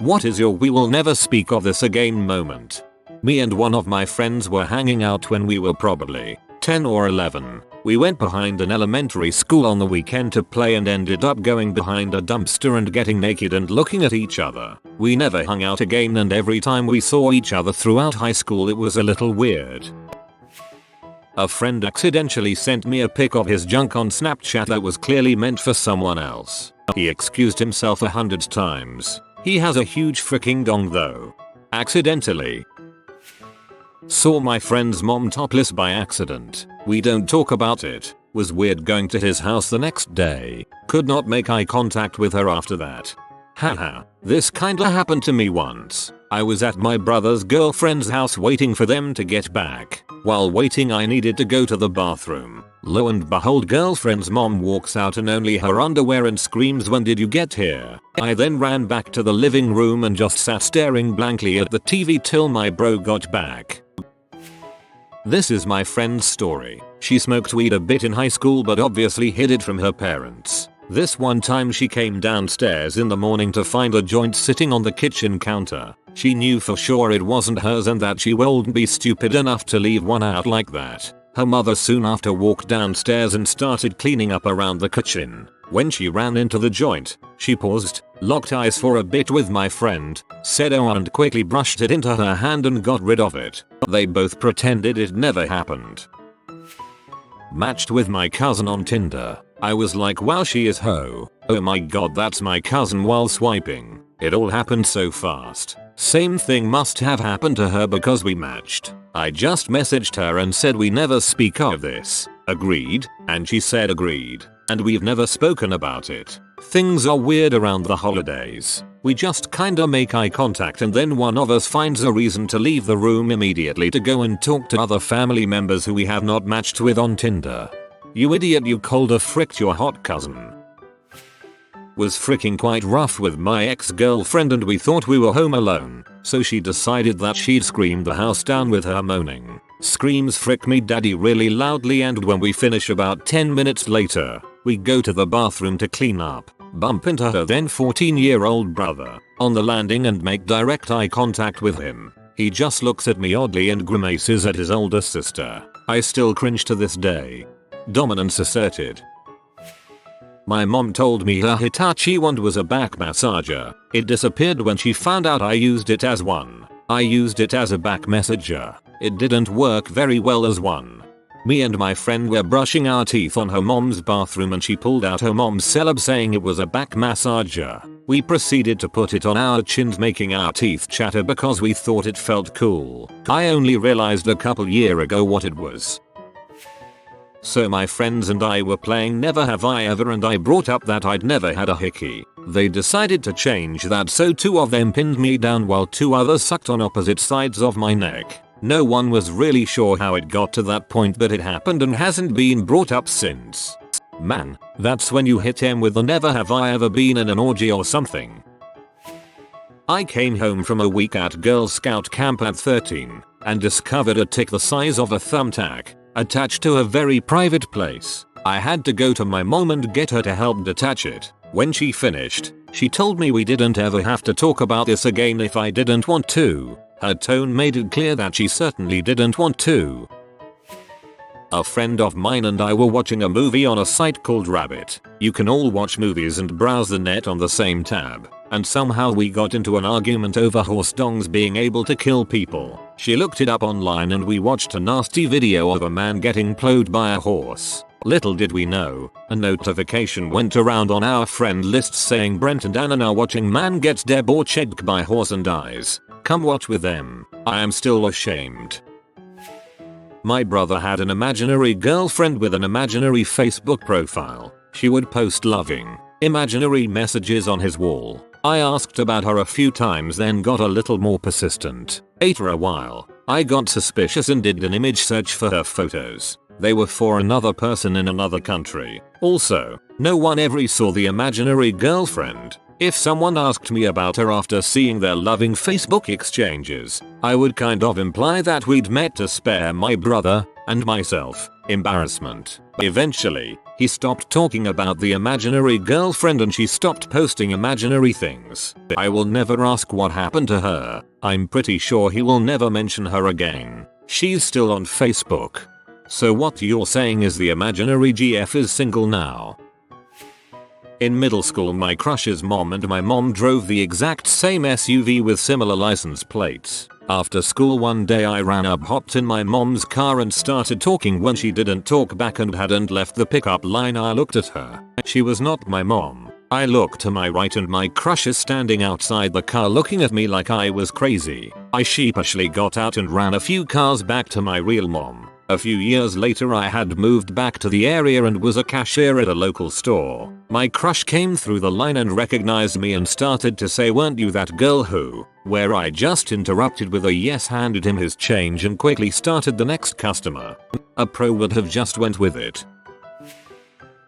What is your "we will never speak of this again" moment? Me and one of my friends were hanging out when we were probably 10 or 11. We went behind an elementary school on the weekend to play and ended up going behind a dumpster and getting naked and looking at each other. We never hung out again, and every time we saw each other throughout high school it was a little weird. A friend accidentally sent me a pic of his junk on Snapchat that was clearly meant for someone else. He excused himself 100 times. He has a huge freaking dong though. Accidentally. Saw my friend's mom topless by accident. We don't talk about it. Was weird going to his house the next day. Could not make eye contact with her after that. Haha. This kinda happened to me once. I was at my brother's girlfriend's house waiting for them to get back. While waiting I needed to go to the bathroom. Lo and behold, girlfriend's mom walks out in only her underwear and screams, "When did you get here?" I then ran back to the living room and just sat staring blankly at the TV till my bro got back. This is my friend's story. She smoked weed a bit in high school but obviously hid it from her parents. This one time she came downstairs in the morning to find a joint sitting on the kitchen counter. She knew for sure it wasn't hers and that she wouldn't be stupid enough to leave one out like that. Her mother soon after walked downstairs and started cleaning up around the kitchen. When she ran into the joint, she paused, locked eyes for a bit with my friend, said "oh" and quickly brushed it into her hand and got rid of it. They both pretended it never happened. Matched with my cousin on Tinder. I was like, wow, she is ho. Oh my god, that's my cousin, while swiping. It all happened so fast. Same thing must have happened to her because we matched. I just messaged her and said we never speak of this. Agreed? And she said agreed. And we've never spoken about it. Things are weird around the holidays. We just kinda make eye contact and then one of us finds a reason to leave the room immediately to go and talk to other family members who we have not matched with on Tinder. You idiot, you colder fricked your hot cousin. Was freaking quite rough with my ex-girlfriend and we thought we were home alone, so she decided that she'd scream the house down with her moaning. Screams frick me daddy really loudly, and when we finish about 10 minutes later, we go to the bathroom to clean up, bump into her then 14-year-old brother on the landing and make direct eye contact with him. He just looks at me oddly and grimaces at his older sister. I still cringe to this day. Dominance asserted. My mom told me her Hitachi wand was a back massager. It disappeared when she found out I used it as one. I used it as a back massager. It didn't work very well as one. Me and my friend were brushing our teeth on her mom's bathroom and she pulled out her mom's celeb saying it was a back massager. We proceeded to put it on our chins, making our teeth chatter because we thought it felt cool. I only realized a couple years ago what it was. So my friends and I were playing Never Have I Ever and I brought up that I'd never had a hickey. They decided to change that, so two of them pinned me down while two others sucked on opposite sides of my neck. No one was really sure how it got to that point, but it happened and hasn't been brought up since. Man, that's when you hit him with the "never have I ever been in an orgy or something." I came home from a week at Girl Scout camp at 13 and discovered a tick the size of a thumbtack attached to a very private place. I had to go to my mom and get her to help detach it. When she finished, she told me we didn't ever have to talk about this again if I didn't want to. Her tone made it clear that she certainly didn't want to. A friend of mine and I were watching a movie on a site called Rabbit. You can all watch movies and browse the net on the same tab. And somehow we got into an argument over horse dongs being able to kill people. She looked it up online and we watched a nasty video of a man getting plowed by a horse. Little did we know, a notification went around on our friend list saying Brent and Anna are watching man gets debauched by horse and dies. Come watch with them. I am still ashamed. My brother had an imaginary girlfriend with an imaginary Facebook profile. She would post loving, imaginary messages on his wall. I asked about her a few times, then got a little more persistent. After a while, I got suspicious and did an image search for her photos. They were for another person in another country. Also, no one ever saw the imaginary girlfriend. If someone asked me about her after seeing their loving Facebook exchanges, I would kind of imply that we'd met to spare my brother and myself embarrassment. Eventually, He stopped talking about the imaginary girlfriend and she stopped posting imaginary things. I will never ask what happened to her. I'm pretty sure he will never mention her again. She's still on Facebook. So what you're saying is the imaginary GF is single now. In middle school, my crush's mom and my mom drove the exact same SUV with similar license plates. After school one day I ran up, hopped in my mom's car and started talking. When she didn't talk back and hadn't left the pickup line, I looked at her. She was not my mom. I looked to my right and my crush is standing outside the car looking at me like I was crazy. I sheepishly got out and ran a few cars back to my real mom. A few years later I had moved back to the area and was a cashier at a local store. My crush came through the line and recognized me and started to say, "Weren't you that girl who?" Where I just interrupted with a yes, handed him his change and quickly started the next customer. A pro would have just went with it.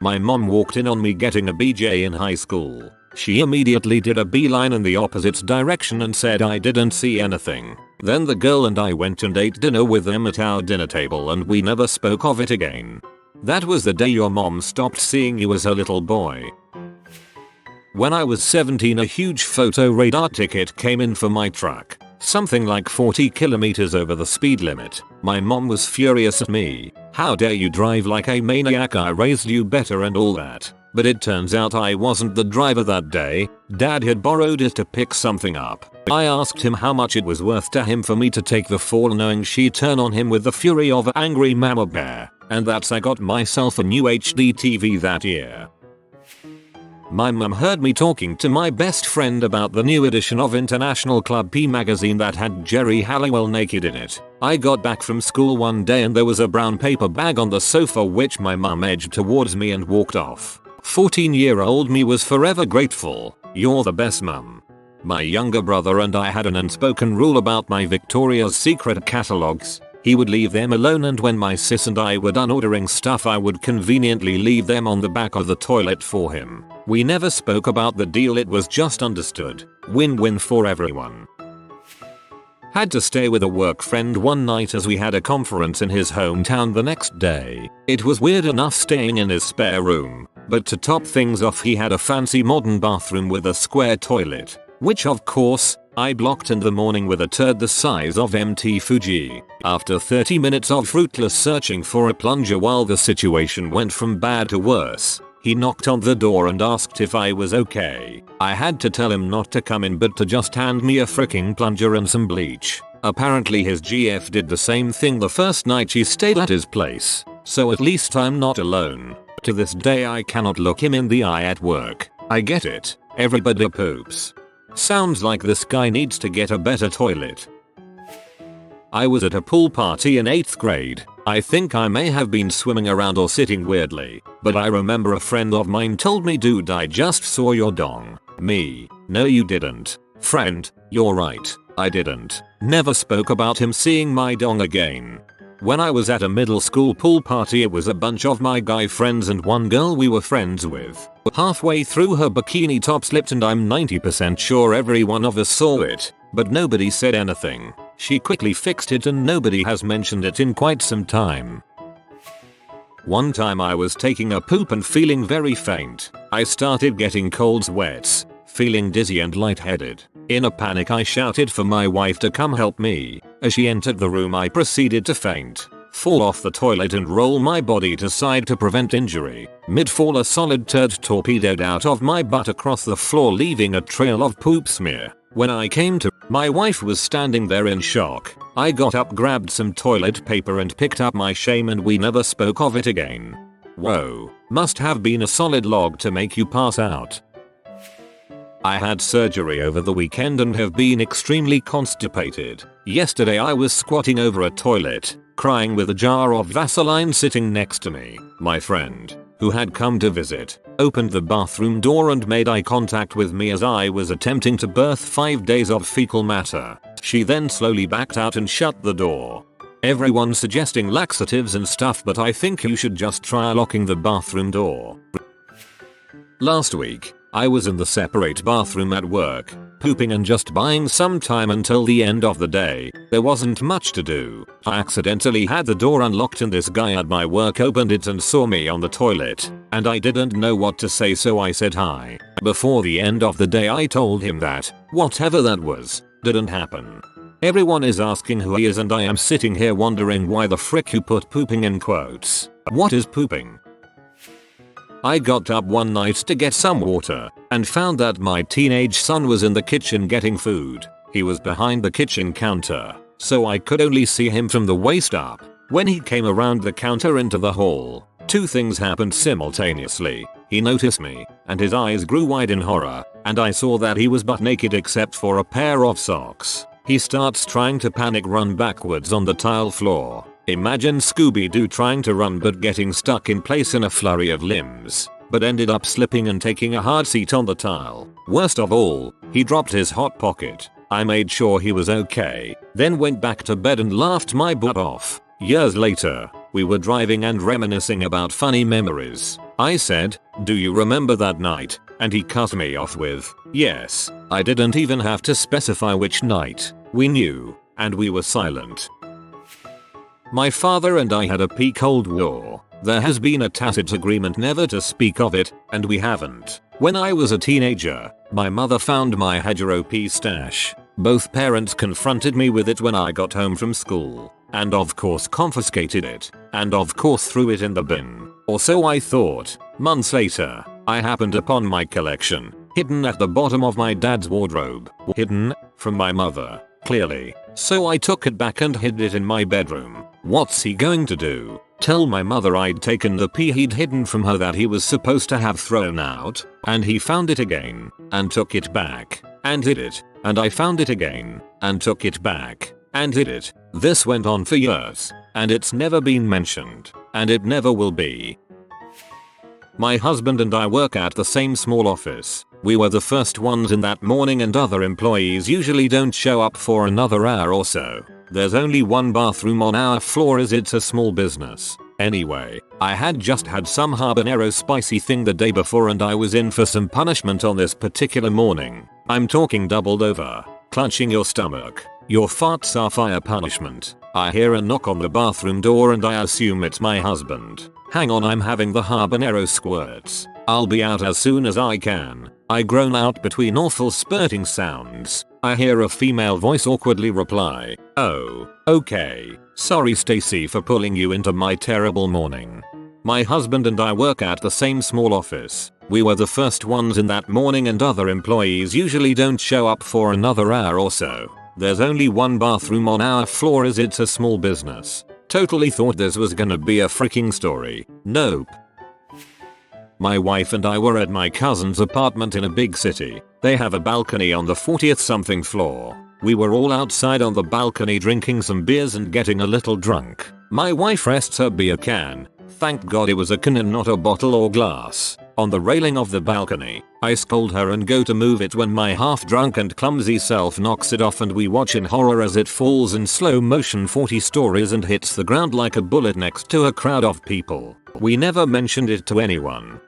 My mom walked in on me getting a BJ in high school. She immediately did a beeline in the opposite direction and said I didn't see anything. Then the girl and I went and ate dinner with them at our dinner table and we never spoke of it again. That was the day your mom stopped seeing you as a little boy. When I was 17, a huge photo radar ticket came in for my truck. Something like 40 kilometers over the speed limit. My mom was furious at me. "How dare you drive like a maniac, I raised you better," and all that. But it turns out I wasn't the driver that day. Dad had borrowed it to pick something up. I asked him how much it was worth to him for me to take the fall, knowing she'd turn on him with the fury of an angry mama bear. And that's I got myself a new HD TV that year. My mum heard me talking to my best friend about the new edition of International Club P magazine that had Jerry Halliwell naked in it. I got back from school one day and there was a brown paper bag on the sofa which my mum edged towards me and walked off. 14-year-old me was forever grateful. "You're the best, mum." My younger brother and I had an unspoken rule about my Victoria's Secret catalogs. He would leave them alone, and when my sis and I were done ordering stuff I would conveniently leave them on the back of the toilet for him. We never spoke about the deal, it was just understood. Win-win for everyone. Had to stay with a work friend one night as we had a conference in his hometown the next day. It was weird enough staying in his spare room, but to top things off he had a fancy modern bathroom with a square toilet, which of course, I blocked in the morning with a turd the size of MT Fuji. After 30 minutes of fruitless searching for a plunger while the situation went from bad to worse, he knocked on the door and asked if I was okay. I had to tell him not to come in but to just hand me a fricking plunger and some bleach. Apparently his GF did the same thing the first night she stayed at his place, so at least I'm not alone. To this day I cannot look him in the eye at work. I get it, everybody poops. Sounds like this guy needs to get a better toilet. I was at a pool party in 8th grade. I think I may have been swimming around or sitting weirdly, but I remember a friend of mine told me, "Dude, I just saw your dong." Me, "No you didn't." Friend, "You're right, I didn't." Never spoke about him seeing my dong again. When I was at a middle school pool party, it was a bunch of my guy friends and one girl we were friends with. Halfway through her bikini top slipped and I'm 90% sure every one of us saw it, but nobody said anything. She quickly fixed it and nobody has mentioned it in quite some time. One time I was taking a poop and feeling very faint. I started getting cold sweats, feeling dizzy and lightheaded. In a panic I shouted for my wife to come help me. As she entered the room I proceeded to faint, fall off the toilet and roll my body to side to prevent injury. Mid-fall a solid turd torpedoed out of my butt across the floor, leaving a trail of poop smear. When I came to, my wife was standing there in shock. I got up, grabbed some toilet paper and picked up my shame, and we never spoke of it again. Whoa, must have been a solid log to make you pass out. I had surgery over the weekend and have been extremely constipated. Yesterday I was squatting over a toilet, crying with a jar of Vaseline sitting next to me. My friend, who had come to visit, opened the bathroom door and made eye contact with me as I was attempting to birth 5 days of fecal matter. She then slowly backed out and shut the door. Everyone's suggesting laxatives and stuff, but I think you should just try locking the bathroom door. Last week, I was in the separate bathroom at work, pooping and just buying some time until the end of the day. There wasn't much to do. I accidentally had the door unlocked and this guy at my work opened it and saw me on the toilet, and I didn't know what to say, so I said hi. Before the end of the day I told him that whatever that was didn't happen. Everyone is asking who he is and I am sitting here wondering why the frick you put pooping in quotes. What is pooping? I got up one night to get some water and found that my teenage son was in the kitchen getting food. He was behind the kitchen counter, so I could only see him from the waist up. When he came around the counter into the hall, two things happened simultaneously. He noticed me, and his eyes grew wide in horror, and I saw that he was butt naked except for a pair of socks. He starts trying to panic run backwards on the tile floor. Imagine Scooby-Doo trying to run but getting stuck in place in a flurry of limbs, but ended up slipping and taking a hard seat on the tile. Worst of all, he dropped his hot pocket. I made sure he was okay, then went back to bed and laughed my butt off. Years later, we were driving and reminiscing about funny memories. I said, "Do you remember that night?" And he cut me off with, "Yes." I didn't even have to specify which night. We knew, and we were silent. My father and I had a peak Cold War. There has been a tacit agreement never to speak of it, and we haven't. When I was a teenager, my mother found my hedgerow pea stash. Both parents confronted me with it when I got home from school, and of course confiscated it, and of course threw it in the bin. Or so I thought. Months later, I happened upon my collection, hidden at the bottom of my dad's wardrobe. Hidden from my mother, clearly. So I took it back and hid it in my bedroom. What's he going to do? Tell my mother I'd taken the pea he'd hidden from her that he was supposed to have thrown out, and he found it again, and took it back, and hid it, and I found it again, and took it back, and hid it. This went on for years, and it's never been mentioned, and it never will be. My husband and I work at the same small office. We were the first ones in that morning and other employees usually don't show up for another hour or so. There's only one bathroom on our floor as it's a small business. Anyway, I had just had some habanero spicy thing the day before and I was in for some punishment on this particular morning. I'm talking doubled over, clutching your stomach. Your farts are fire punishment. I hear a knock on the bathroom door and I assume it's my husband. Hang on, I'm having the habanero squirts. I'll be out as soon as I can. I groan out between awful spurting sounds. I hear a female voice awkwardly reply, "Oh, okay. Sorry Stacy for pulling you into my terrible morning." My husband and I work at the same small office. We were the first ones in that morning and other employees usually don't show up for another hour or so. There's only one bathroom on our floor as it's a small business. Totally thought this was gonna be a freaking story. Nope. My wife and I were at my cousin's apartment in a big city. They have a balcony on the 40th something floor. We were all outside on the balcony drinking some beers and getting a little drunk. My wife rests her beer can, thank God it was a can and not a bottle or glass, on the railing of the balcony. I scold her and go to move it when my half drunk and clumsy self knocks it off and we watch in horror as it falls in slow motion 40 stories and hits the ground like a bullet next to a crowd of people. We never mentioned it to anyone.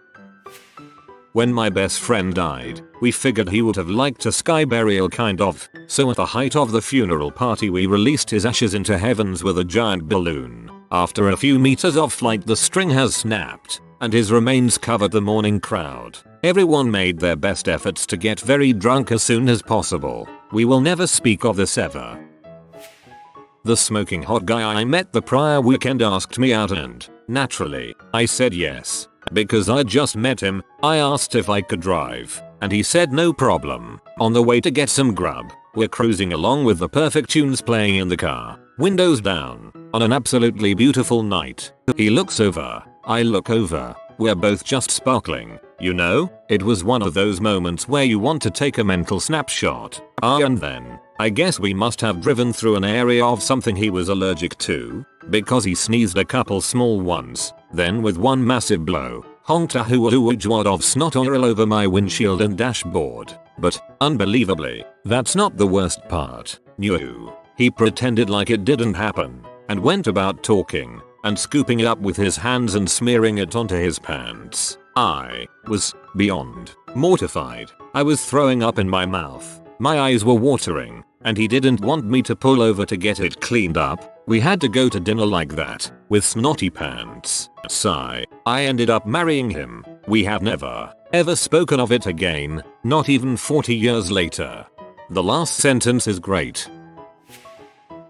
When my best friend died, we figured he would have liked a sky burial kind of, so at the height of the funeral party we released his ashes into heavens with a giant balloon. After a few meters of flight the string has snapped, and his remains covered the mourning crowd. Everyone made their best efforts to get very drunk as soon as possible. We will never speak of this ever. The smoking hot guy I met the prior weekend asked me out and, naturally, I said yes. Because I just met him, I asked if I could drive, and he said no problem. On the way to get some grub, we're cruising along with the perfect tunes playing in the car, windows down, on an absolutely beautiful night. He looks over, I look over, we're both just sparkling. You know, it was one of those moments where you want to take a mental snapshot. And then, I guess we must have driven through an area of something he was allergic to, because he sneezed a couple small ones, then with one massive blow, honked a hoo-wad of snot oil over my windshield and dashboard. But, unbelievably, that's not the worst part. No. He pretended like it didn't happen, and went about talking, and scooping it up with his hands and smearing it onto his pants. I was beyond mortified. I was throwing up in my mouth. My eyes were watering, and he didn't want me to pull over to get it cleaned up. We had to go to dinner like that, with snotty pants. Sigh. I ended up marrying him. We have never, ever spoken of it again, not even 40 years later. The last sentence is great.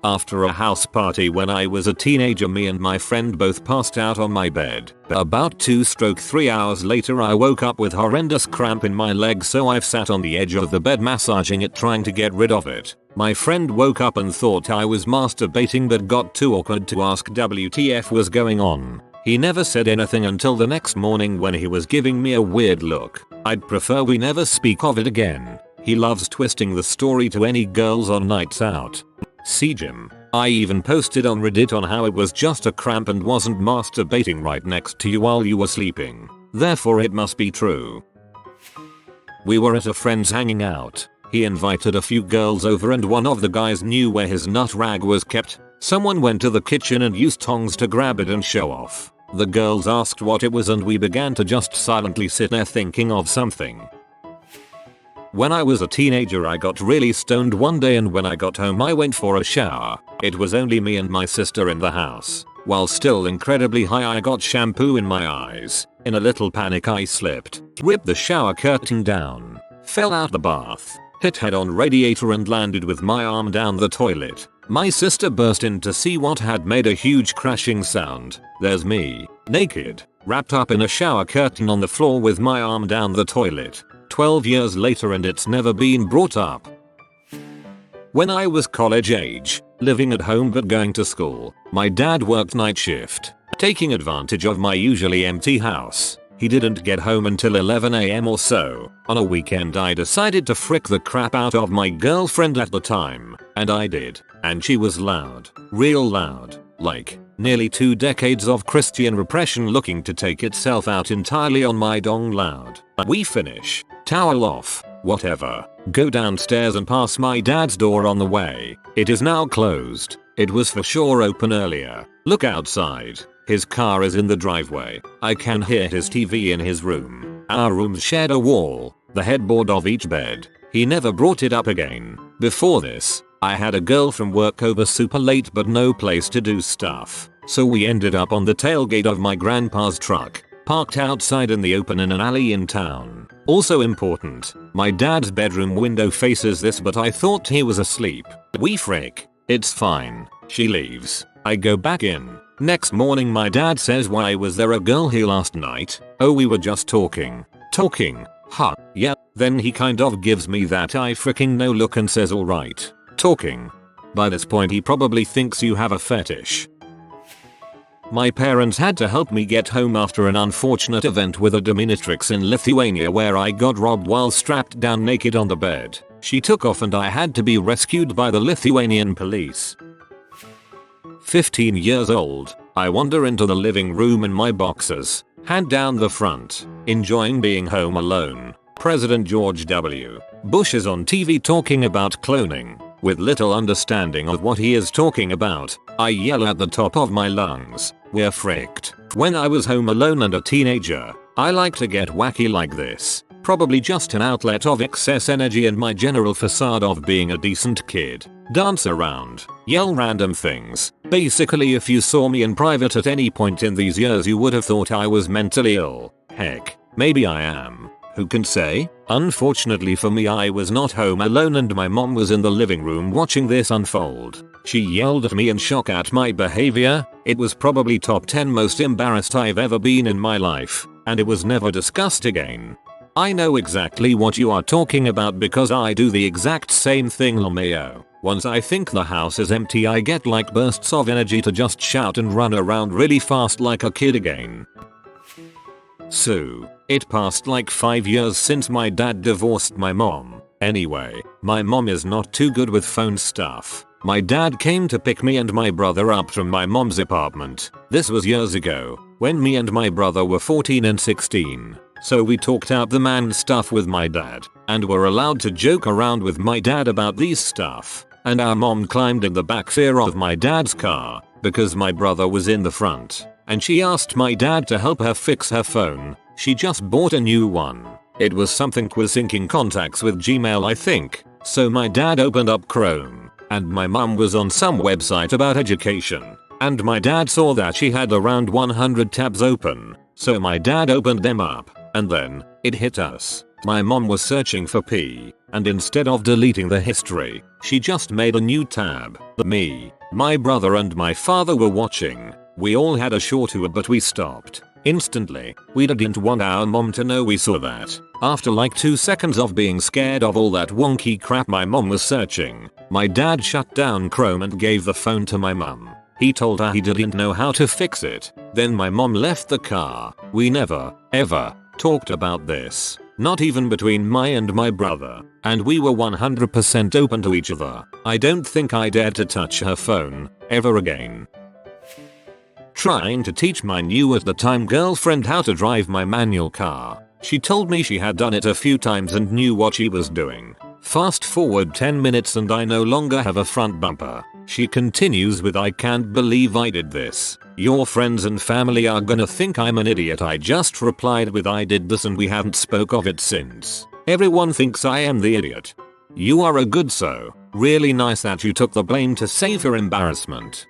After a house party when I was a teenager, me and my friend both passed out on my bed. About 2-3 hours later I woke up with horrendous cramp in my leg, so I've sat on the edge of the bed massaging it, trying to get rid of it. My friend woke up and thought I was masturbating but got too awkward to ask WTF was going on. He never said anything until the next morning when he was giving me a weird look. I'd prefer we never speak of it again. He loves twisting the story to any girls on nights out. See Jim. I even posted on Reddit on how it was just a cramp and wasn't masturbating right next to you while you were sleeping. Therefore it must be true. We were at a friend's hanging out. He invited a few girls over and one of the guys knew where his nut rag was kept. Someone went to the kitchen and used tongs to grab it and show off. The girls asked what it was and we began to just silently sit there thinking of something. When I was a teenager I got really stoned one day, and when I got home I went for a shower. It was only me and my sister in the house. While still incredibly high I got shampoo in my eyes. In a little panic I slipped, ripped the shower curtain down, fell out the bath, hit head on radiator and landed with my arm down the toilet. My sister burst in to see what had made a huge crashing sound. There's me, naked, wrapped up in a shower curtain on the floor with my arm down the toilet. 12 years later and it's never been brought up. When I was college age, living at home but going to school, my dad worked night shift, taking advantage of my usually empty house. He didn't get home until 11 AM or so. On a weekend I decided to frick the crap out of my girlfriend at the time, and I did. And she was loud, real loud, like nearly 2 decades of Christian repression looking to take itself out entirely on my dong loud. We finish, towel off, whatever, go downstairs and pass my dad's door on the way. It is now closed. It was for sure open earlier. Look outside. His car is in the driveway. I can hear his TV in his room. Our rooms shared a wall, the headboard of each bed. He never brought it up again. Before this, I had a girl from work over super late but no place to do stuff. So we ended up on the tailgate of my grandpa's truck, parked outside in the open in an alley in town. Also important, my dad's bedroom window faces this but I thought he was asleep. We frick. It's fine. She leaves. I go back in. Next morning my dad says, why was there a girl here last night? Oh, we were just talking. Talking? Huh. Yeah. Then he kind of gives me that I freaking know look and says, alright. Talking. By this point he probably thinks you have a fetish. My parents had to help me get home after an unfortunate event with a Dominatrix in Lithuania where I got robbed while strapped down naked on the bed. She took off and I had to be rescued by the Lithuanian police. 15 years old, I wander into the living room in my boxers, hand down the front, enjoying being home alone. President George W. Bush is on TV talking about cloning. With little understanding of what he is talking about, I yell at the top of my lungs, we're fricked. When I was home alone and a teenager, I like to get wacky like this. Probably just an outlet of excess energy and my general facade of being a decent kid. Dance around, yell random things. Basically if you saw me in private at any point in these years you would have thought I was mentally ill. Heck, maybe I am. Who can say? Unfortunately for me I was not home alone and my mom was in the living room watching this unfold. She yelled at me in shock at my behavior. It was probably top 10 most embarrassed I've ever been in my life, and it was never discussed again. I know exactly what you are talking about because I do the exact same thing, LMAO. Once I think the house is empty I get like bursts of energy to just shout and run around really fast like a kid again. So, it passed like 5 years since my dad divorced my mom. Anyway, my mom is not too good with phone stuff. My dad came to pick me and my brother up from my mom's apartment. This was years ago, when me and my brother were 14 and 16. So we talked out the man stuff with my dad, and were allowed to joke around with my dad about these stuff. And our mom climbed in the back rear of my dad's car, because my brother was in the front. And she asked my dad to help her fix her phone. She just bought a new one. It was something with syncing contacts with Gmail, I think. So my dad opened up Chrome, and my mum was on some website about education. And my dad saw that she had around 100 tabs open. So my dad opened them up, and then it hit us. My mom was searching for P, and instead of deleting the history, she just made a new tab. Me, my brother and my father were watching. We all had a short word, but we stopped instantly. We didn't want our mom to know we saw that. After like 2 seconds of being scared of all that wonky crap my mom was searching, my dad shut down Chrome and gave the phone to my mom. He told her he didn't know how to fix it. Then my mom left the car. We never, ever talked about this. Not even between my brother. And we were 100% open to each other. I don't think I dared to touch her phone ever again. Trying to teach my new at the time girlfriend how to drive my manual car. She told me she had done it a few times and knew what she was doing. Fast forward 10 minutes and I no longer have a front bumper. She continues with, "I can't believe I did this. Your friends and family are gonna think I'm an idiot." I just replied with, "I did this and we haven't spoke of it since. Everyone thinks I am the idiot." You are a good so. Really nice that you took the blame to save her embarrassment.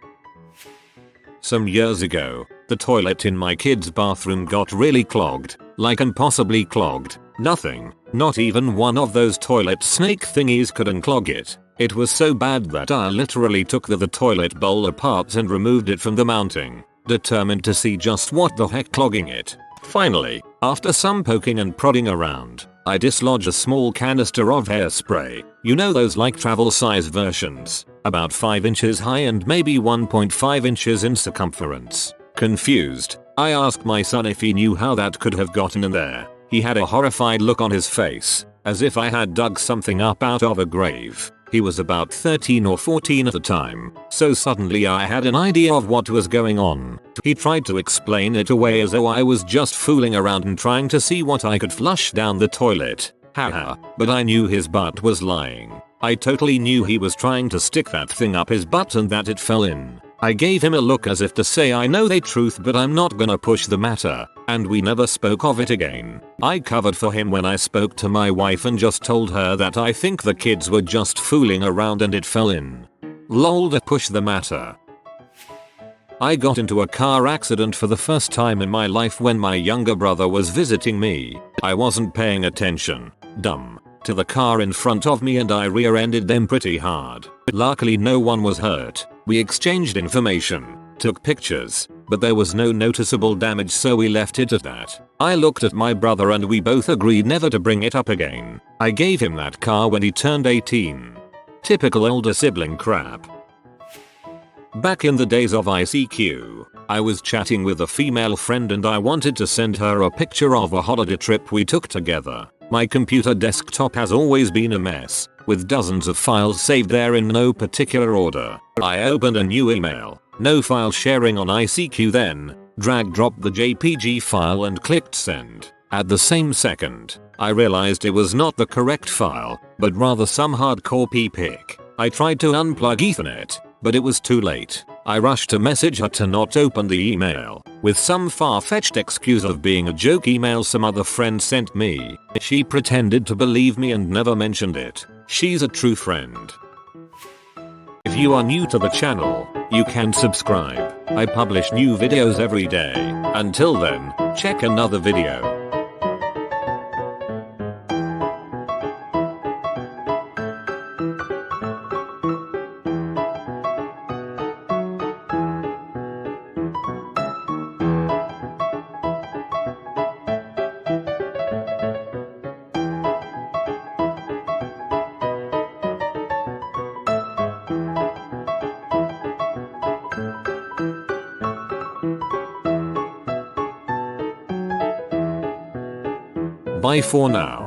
Some years ago, the toilet in my kid's bathroom got really clogged. Like impossibly clogged. Nothing, not even one of those toilet snake thingies could unclog it. It was so bad that I literally took the toilet bowl apart and removed it from the mounting, determined to see just what the heck clogging it. Finally, after some poking and prodding around, I dislodged a small canister of hairspray. You know those like travel size versions, about 5 inches high and maybe 1.5 inches in circumference. Confused, I asked my son if he knew how that could have gotten in there. He had a horrified look on his face, as if I had dug something up out of a grave. He was about 13 or 14 at the time, so suddenly I had an idea of what was going on. He tried to explain it away as though I was just fooling around and trying to see what I could flush down the toilet. Haha, but I knew his butt was lying. I totally knew he was trying to stick that thing up his butt and that it fell in. I gave him a look as if to say, I know the truth but I'm not gonna push the matter, and we never spoke of it again. I covered for him when I spoke to my wife and just told her that I think the kids were just fooling around and it fell in. Lol, to push the matter. I got into a car accident for the first time in my life when my younger brother was visiting me. I wasn't paying attention. Dumb. To the car in front of me and I rear-ended them pretty hard. Luckily no one was hurt. We exchanged information, took pictures, but there was no noticeable damage so we left it at that. I looked at my brother and we both agreed never to bring it up again. I gave him that car when he turned 18. Typical older sibling crap. Back in the days of ICQ, I was chatting with a female friend and I wanted to send her a picture of a holiday trip we took together. My computer desktop has always been a mess, with dozens of files saved there in no particular order. I opened a new email, no file sharing on ICQ, then drag-dropped the JPG file and clicked send. At the same second, I realized it was not the correct file, but rather some hardcore pic. I tried to unplug Ethernet, but it was too late. I rushed to message her to not open the email, with some far-fetched excuse of being a joke email some other friend sent me. She pretended to believe me and never mentioned it. She's a true friend. If you are new to the channel, you can subscribe. I publish new videos every day. Until then, check another video. Bye for now.